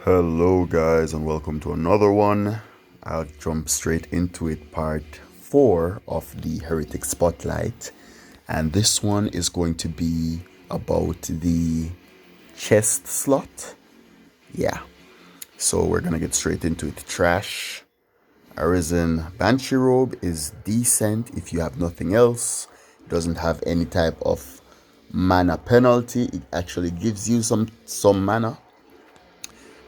Hello, guys, and welcome to another one. I'll jump straight into it, part 4 of the Heretic Spotlight. And this one is going to be about the chest slot. Yeah, so we're gonna get straight into it. Trash. Arisen Banshee Robe is decent if you have nothing else. It doesn't have any type of mana penalty. It actually gives you some mana.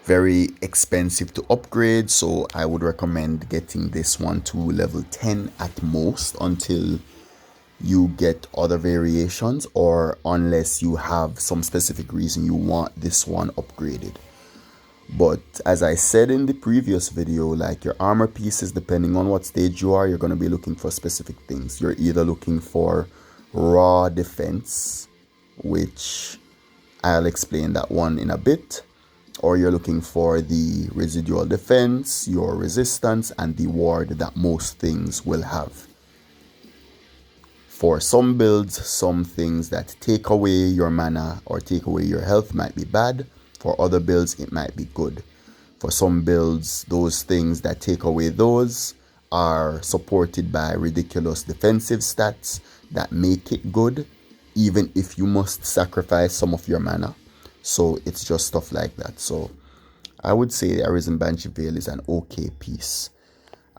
Very expensive to upgrade, so I would recommend getting this one to level 10 at most until you get other variations, or unless you have some specific reason you want this one upgraded. But as I said in the previous video, like your armor pieces, depending on what stage you are, you're going to be looking for specific things. You're either looking for raw defense, which I'll explain that one in a bit, or you're looking for the residual defense, your resistance, and the ward that most things will have. For some builds, some things that take away your mana or take away your health might be bad. For other builds, it might be good. For some builds, those things that take away those are supported by ridiculous defensive stats that make it good, even if you must sacrifice some of your mana. So it's just stuff like that. So I would say the Arisen Banshee Veil is an okay piece.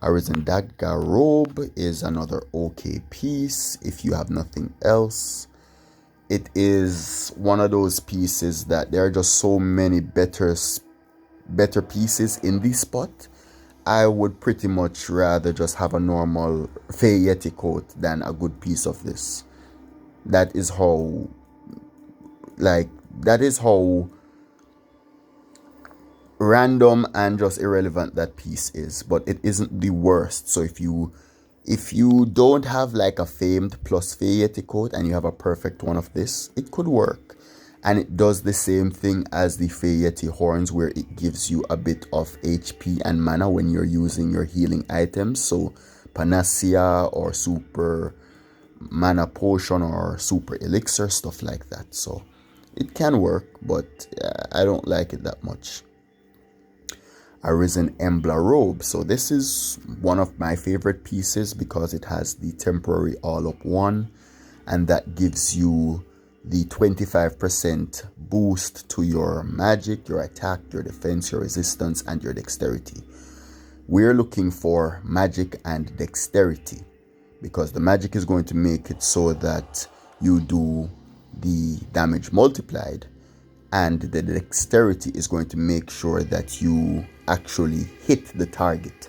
Arisen Dagger Robe is another okay piece if you have nothing else. It is one of those pieces that there are just so many better pieces in this spot. I would pretty much rather just have a normal Heretic coat than a good piece of this. That is how random and just irrelevant that piece is, but it isn't the worst. So if you don't have like a famed plus Heretic coat and you have a perfect one of this, it could work. And it does the same thing as the Heretic horns, where it gives you a bit of HP and mana when you're using your healing items. So Panacea or super mana potion or super elixir, stuff like that. So it can work, but I don't like it that much. Arisen Embla Robe. So this is one of my favorite pieces because it has the temporary all-up one, and that gives you the 25% boost to your magic, your attack, your defense, your resistance, and your dexterity. We're looking for magic and dexterity because the magic is going to make it so that you do the damage multiplied, and the dexterity is going to make sure that you actually hit the target.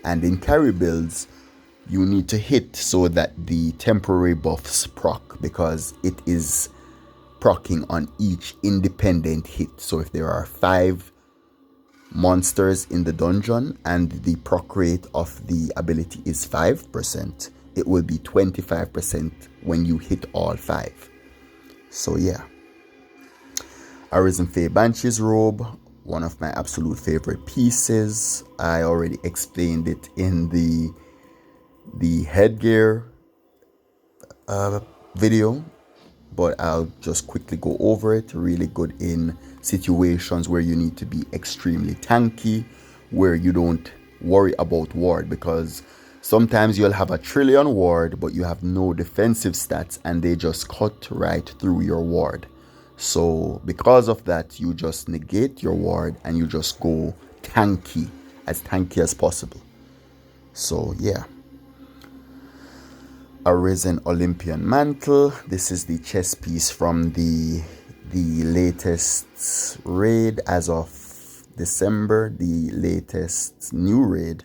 And in carry builds, you need to hit so that the temporary buffs proc, because it is procking on each independent hit. So if there are 5 monsters in the dungeon and the proc rate of the ability is 5%, it will be 25% when you hit all 5. So yeah. Arisen Fae Banshee's Robe, one of my absolute favorite pieces. I already explained it in the headgear video, but I'll just quickly go over it. Really good in situations where you need to be extremely tanky, where you don't worry about ward, because sometimes you'll have a trillion ward but you have no defensive stats and they just cut right through your ward. So because of that, you just negate your ward and you just go tanky as possible. So yeah. Arisen Olympian Mantle. This is the chess piece from the latest raid as of December, the latest new raid.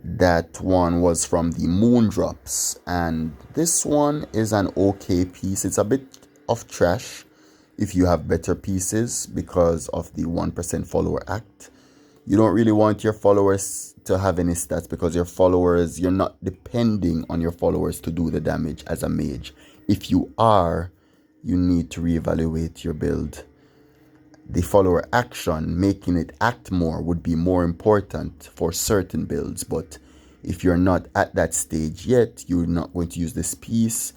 That one was from the Moon Drops, and this one is an okay piece. It's a bit of trash if you have better pieces because of the 1% follower act. You don't really want your followers to have any stats because you're not depending on your followers to do the damage as a mage. If you are, you need to reevaluate your build. The follower action, making it act more, would be more important for certain builds, but if you're not at that stage yet, you're not going to use this piece.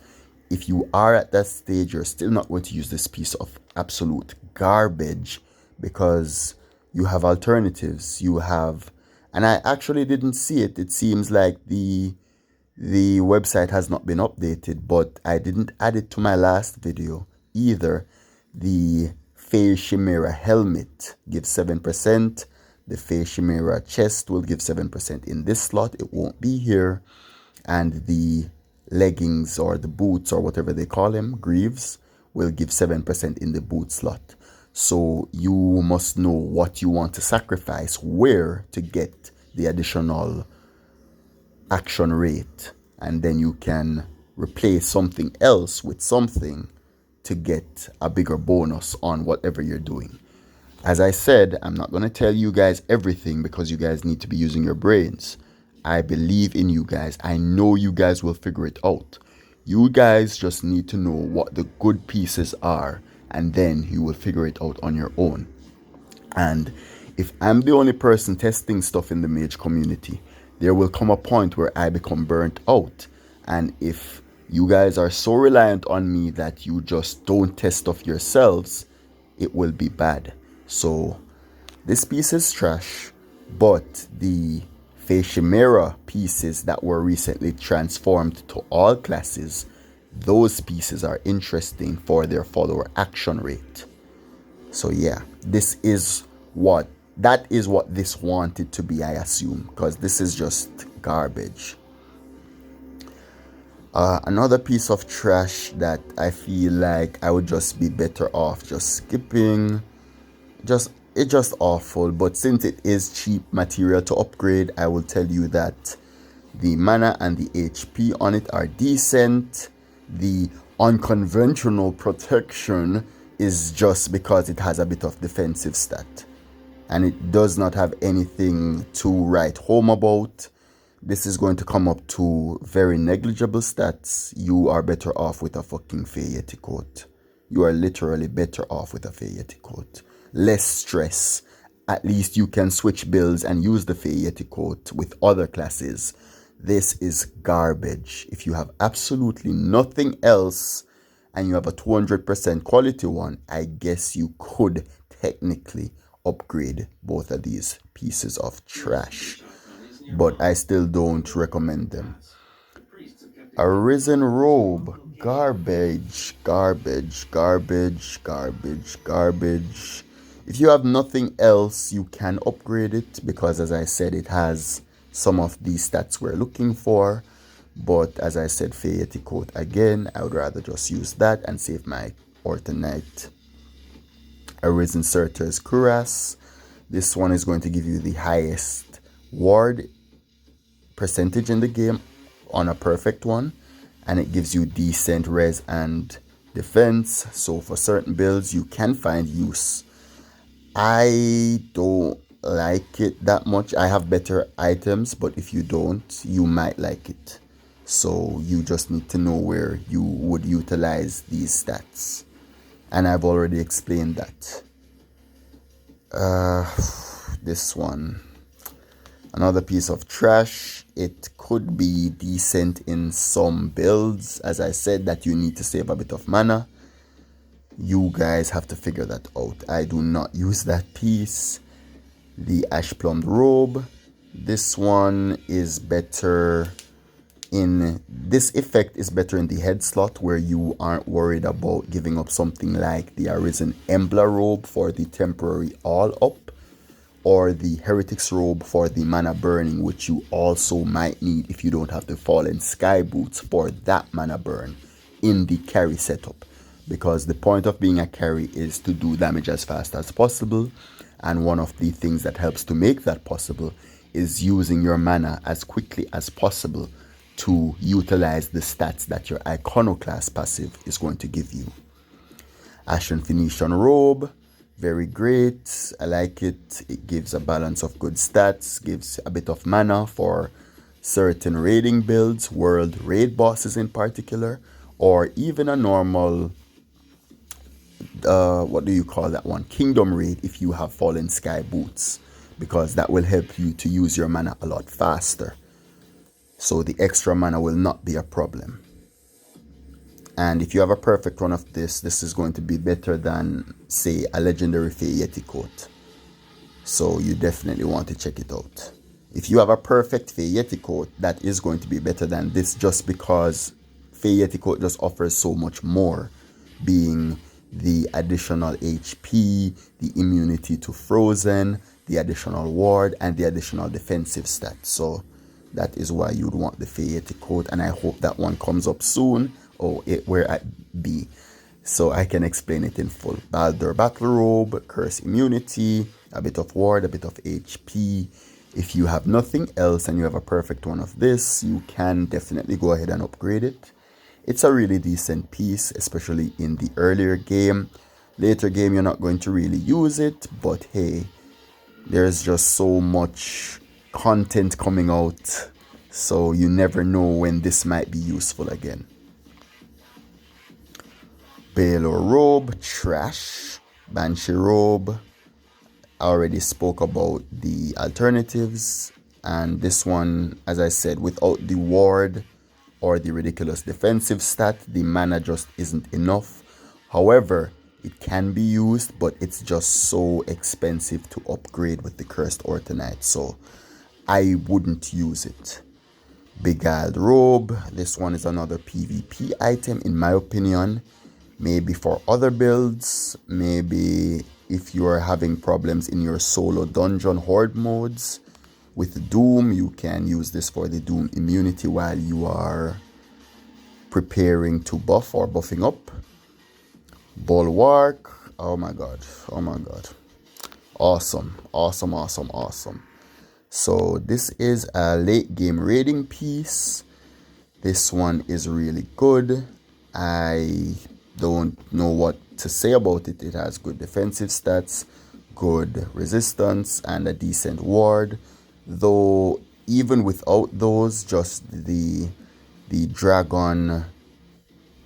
If you are at that stage, you're still not going to use this piece of absolute garbage because you have alternatives. You have, and I actually didn't see it. It seems like the website has not been updated, but I didn't add it to my last video either. The Fey Chimera helmet gives 7%. The Fey Chimera chest will give 7% in this slot. It won't be here. And the leggings or the boots or whatever they call them, greaves, will give 7% in the boot slot. So you must know what you want to sacrifice, where to get the additional action rate, and then you can replace something else with something to get a bigger bonus on whatever you're doing. As I said, I'm not going to tell you guys everything because you guys need to be using your brains. I believe in you guys. I know you guys will figure it out. You guys just need to know what the good pieces are, and then you will figure it out on your own. And if I'm the only person testing stuff in the mage community, there will come a point where I become burnt out. And if you guys are so reliant on me that you just don't test stuff yourselves, it will be bad. So this piece is trash, but the Fey Chimera pieces that were recently transformed to all classes, those pieces are interesting for their follower action rate. So yeah, that is what this wanted to be, I assume, because this is just garbage. Another piece of trash that I feel like I would just be better off just skipping. It's just awful, but since it is cheap material to upgrade, I will tell you that the mana and the HP on it are decent. The unconventional protection is just because it has a bit of defensive stat, and it does not have anything to write home about. This is going to come up to very negligible stats. You are better off with a fucking Heretic coat. You are literally better off with a Heretic coat. Less stress. At least you can switch builds and use the Heretic coat with other classes. This is garbage. If you have absolutely nothing else and you have a 200% quality one, I guess you could technically upgrade both of these pieces of trash, but I still don't recommend them. Arisen robe, garbage. If you have nothing else, you can upgrade it because, as I said, it has some of these stats we're looking for. But as I said, Heretic coat again, I would rather just use that and save my Ortonite. Arisen Surtur's Cuirass. This one is going to give you the highest ward percentage in the game on a perfect one, and it gives you decent res and defense. So for certain builds, you can find use. I don't like it that much. I have better items, but if you don't, you might like it. So you just need to know where you would utilize these stats, and I've already explained that. This one, another piece of trash. It could be decent in some builds. As I said, that you need to save a bit of mana. You guys have to figure that out. I do not use that piece. The Ash Plumbed Robe. This one is better in, this effect is better in the head slot where you aren't worried about giving up something like the Arisen Embla Robe for the temporary all up, or the Heretic's Robe for the mana burning, which you also might need if you don't have the Fallen Sky Boots for that mana burn in the carry setup. Because the point of being a carry is to do damage as fast as possible, and one of the things that helps to make that possible is using your mana as quickly as possible to utilize the stats that your Iconoclast passive is going to give you. Ashen Phoenician Robe, very great. I like it. It gives a balance of good stats, gives a bit of mana for certain raiding builds, world raid bosses in particular, or even a normal, what do you call that one? Kingdom raid if you have Fallen Sky Boots, because that will help you to use your mana a lot faster. So the extra mana will not be a problem. And if you have a perfect one of this, this is going to be better than, say, a legendary Heretic coat. So you definitely want to check it out. If you have a perfect Heretic coat, that is going to be better than this, just because Heretic coat just offers so much more, being the additional HP, the immunity to frozen, the additional ward, and the additional defensive stats. So that is why you'd want the Heretic coat, and I hope that one comes up soon. Oh, we're at B, so I can explain it in full. Baldur Battle Robe, Curse Immunity, a bit of ward, a bit of HP. If you have nothing else and you have a perfect one of this, you can definitely go ahead and upgrade it. It's a really decent piece, especially in the earlier game. Later game, you're not going to really use it, but hey, there's just so much content coming out, so you never know when this might be useful again. Balor Robe, trash. Banshee Robe, I already spoke about the alternatives, and this one, as I said, without the ward or the ridiculous defensive stat, the mana just isn't enough. However, it can be used, but it's just so expensive to upgrade with the Cursed Ortonite, so I wouldn't use it. Beguiled Robe, this one is another PvP item in my opinion. Maybe for other builds, maybe if you are having problems in your solo dungeon horde modes. With Doom, you can use this for the Doom immunity while you are preparing to buff or buffing up. Bulwark, oh my god, oh my god. Awesome, awesome, awesome, awesome. So this is a late game raiding piece. This one is really good. I don't know what to say about it. It has good defensive stats, good resistance, and a decent ward. Though even without those, just the dragon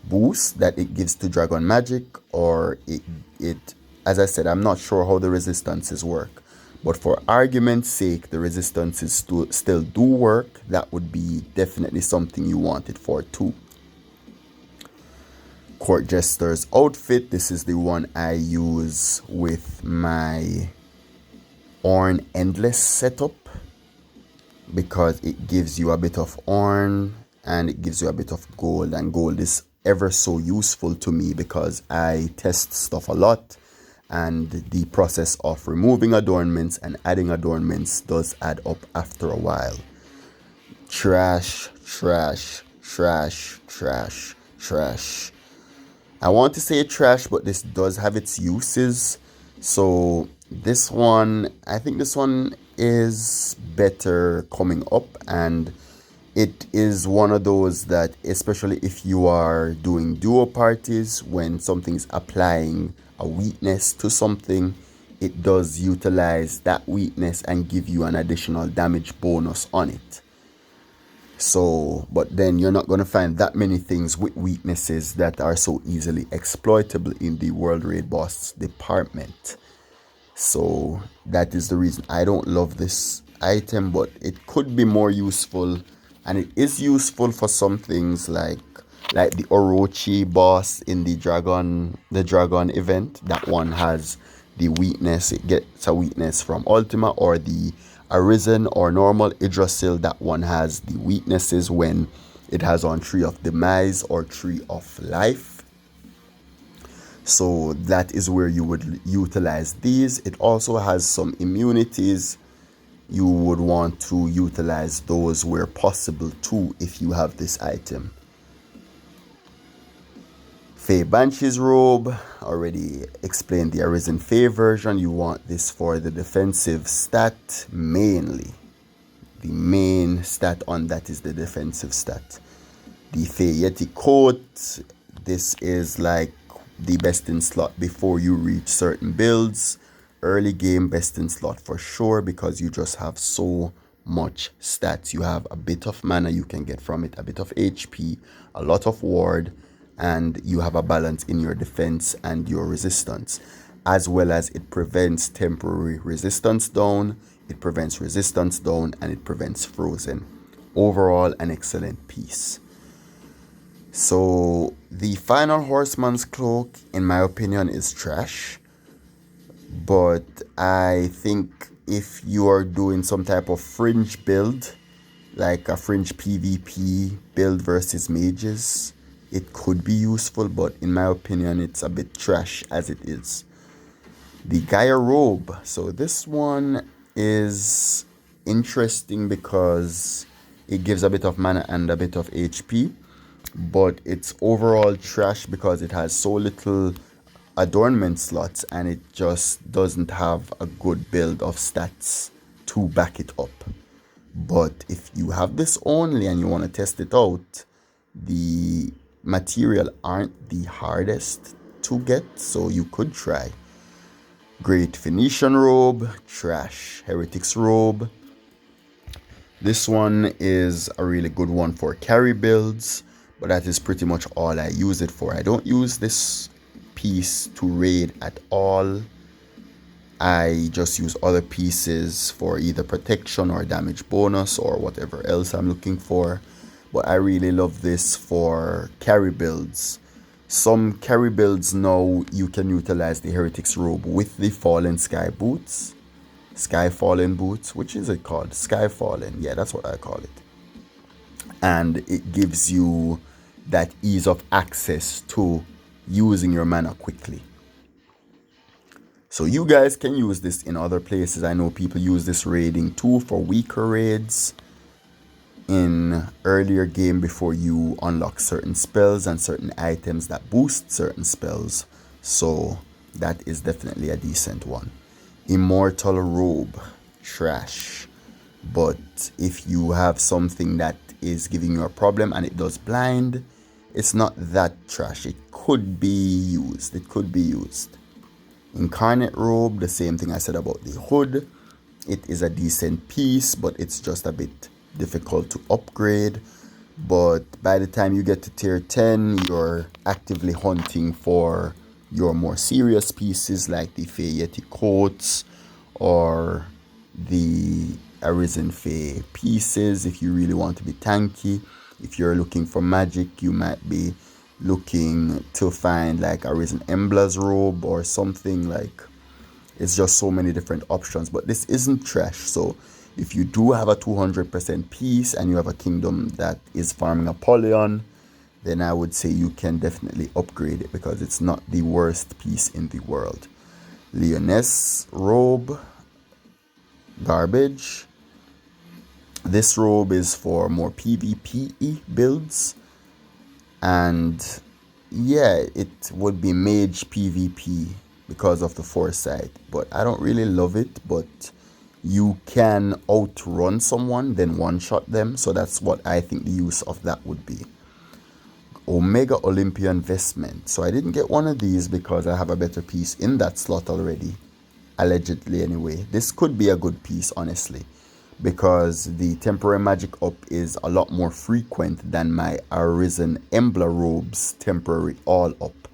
boost that it gives to dragon magic, or it as I said, I'm not sure how the resistances work, but for argument's sake, the resistances still do work. That would be definitely something you want it for too. Court Jester's outfit, this is the one I use with my Orn Endless setup, because it gives you a bit of Orn and it gives you a bit of gold, and gold is ever so useful to me because I test stuff a lot, and the process of removing adornments and adding adornments does add up after a while. Trash, trash, trash, trash, trash. I want to say trash, but this does have its uses. So this one, I think this one is better coming up, and it is one of those that, especially if you are doing duo parties, when something's applying a weakness to something, it does utilize that weakness and give you an additional damage bonus on it. So, but then you're not going to find that many things with weaknesses that are so easily exploitable in the World Raid Boss department. So that is the reason I don't love this item, but it could be more useful, and it is useful for some things like the Orochi boss in the dragon event. That one has the weakness, it gets a weakness from Ultima, or the Arisen or normal Yggdrasil, that one has the weaknesses when it has on Tree of Demise or Tree of Life. So that is where you would utilize these. It also has some immunities. You would want to utilize those where possible too if you have this item. Fae Banshee's Robe, already explained the Arisen Fae version. You want this for the defensive stat mainly. The main stat on that is the defensive stat. The Heretic coat, this is like the best in slot before you reach certain builds. Early game best in slot for sure, because you just have so much stats. You have a bit of mana you can get from it, a bit of HP, a lot of ward, and you have a balance in your defense and your resistance, as well as it prevents temporary resistance down, it prevents resistance down, and it prevents frozen. Overall, an excellent piece. So the final Horseman's Cloak, in my opinion, is trash, but I think if you are doing some type of fringe build, like a fringe PvP build versus mages, it could be useful, but in my opinion, it's a bit trash as it is. The Gaia Robe. So this one is interesting because it gives a bit of mana and a bit of HP, but it's overall trash because it has so little adornment slots and it just doesn't have a good build of stats to back it up. But if you have this only and you want to test it out, the material aren't the hardest to get, so you could try. Great Phoenician Robe, trash. Heretic's Robe. This one is a really good one for carry builds, but that is pretty much all I use it for. I don't use this piece to raid at all. I just use other pieces for either protection or damage bonus or whatever else I'm looking for. But I really love this for carry builds. Some carry builds now you can utilize the Heretic's Robe with the Fallen Sky Boots. Sky Fallen Boots, which is it called? Sky Fallen, yeah, that's what I call it. And it gives you that ease of access to using your mana quickly. So you guys can use this in other places. I know people use this raiding too for weaker raids in earlier game before you unlock certain spells and certain items that boost certain spells. So that is definitely a decent one. Immortal Robe, trash. But if you have something that is giving you a problem and it does blind, it's not that trash. It could be used. It could be used. Incarnate Robe, the same thing I said about the hood. It is a decent piece, but it's just a bit difficult to upgrade. But by the time you get to tier 10, you're actively hunting for your more serious pieces like the Heretic coats or the Arisen Fae pieces if you really want to be tanky. If you're looking for magic, you might be looking to find like Arisen Embla's robe or something. Like, it's just so many different options, but this isn't trash. So if you do have a 200% piece and you have a kingdom that is farming Apollyon, then I would say you can definitely upgrade it because it's not the worst piece in the world. Leoness Robe, garbage. This robe is for more PvPe builds, and yeah, it would be mage PvP because of the foresight, but I don't really love it. But you can outrun someone, then one-shot them, so that's what I think the use of that would be. Omega Olympia Investment. So I didn't get one of these because I have a better piece in that slot already, allegedly anyway. This could be a good piece, honestly, because the temporary magic up is a lot more frequent than my Arisen Embla robes temporary all up.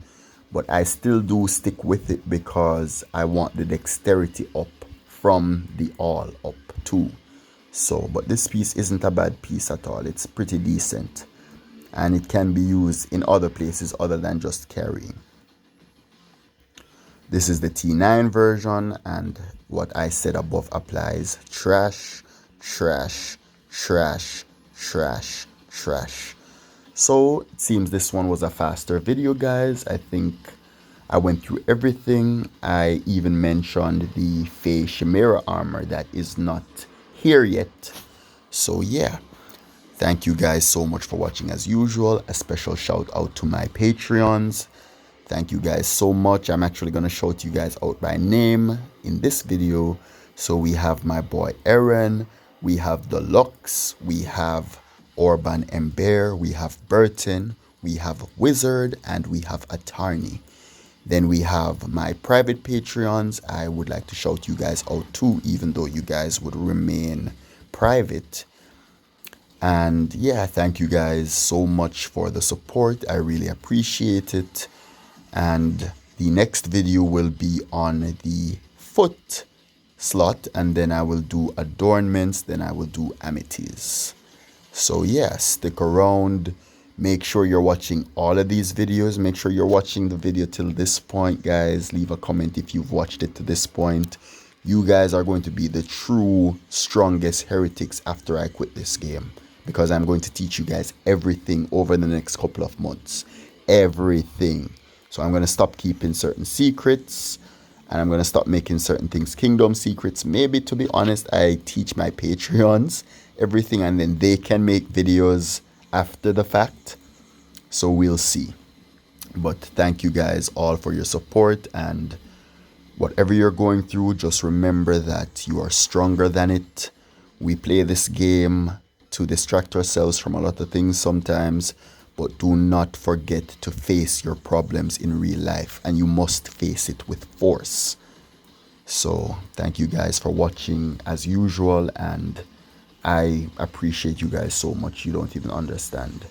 But I still do stick with it because I want the dexterity up from the all up too. So, but this piece isn't a bad piece at all. It's pretty decent, and it can be used in other places other than just carrying. This is the T9 version, and what I said above applies. Trash, trash, trash, trash, trash. So it seems this one was a faster video, guys. I think I went through everything. I even mentioned the Fae Chimera armor that is not here yet. So yeah, thank you guys so much for watching as usual. A special shout out to my Patreons. Thank you guys so much. I'm actually going to shout you guys out by name in this video. So we have my boy Aaron, we have Deluxe, we have Orban Ember, we have Burton, we have Wizard, and we have Attorney. Then we have my private Patreons. I would like to shout you guys out too, even though you guys would remain private. And yeah, thank you guys so much for the support. I really appreciate it. And the next video will be on the foot slot, and then I will do adornments, then I will do amities. So yeah, stick around. Make sure you're watching all of these videos. Make sure you're watching the video till this point, guys. Leave a comment if you've watched it to this point. You guys are going to be the true strongest heretics after I quit this game, because I'm going to teach you guys everything over the next couple of months. Everything. So I'm going to stop keeping certain secrets, and I'm going to stop making certain things kingdom secrets. Maybe, to be honest, I teach my Patreons everything, and then they can make videos after the fact. So we'll see. But thank you guys all for your support, and whatever you're going through, just remember that you are stronger than it. We play this game to distract ourselves from a lot of things sometimes, but do not forget to face your problems in real life, and you must face it with force. So thank you guys for watching as usual, and I appreciate you guys so much. You don't even understand.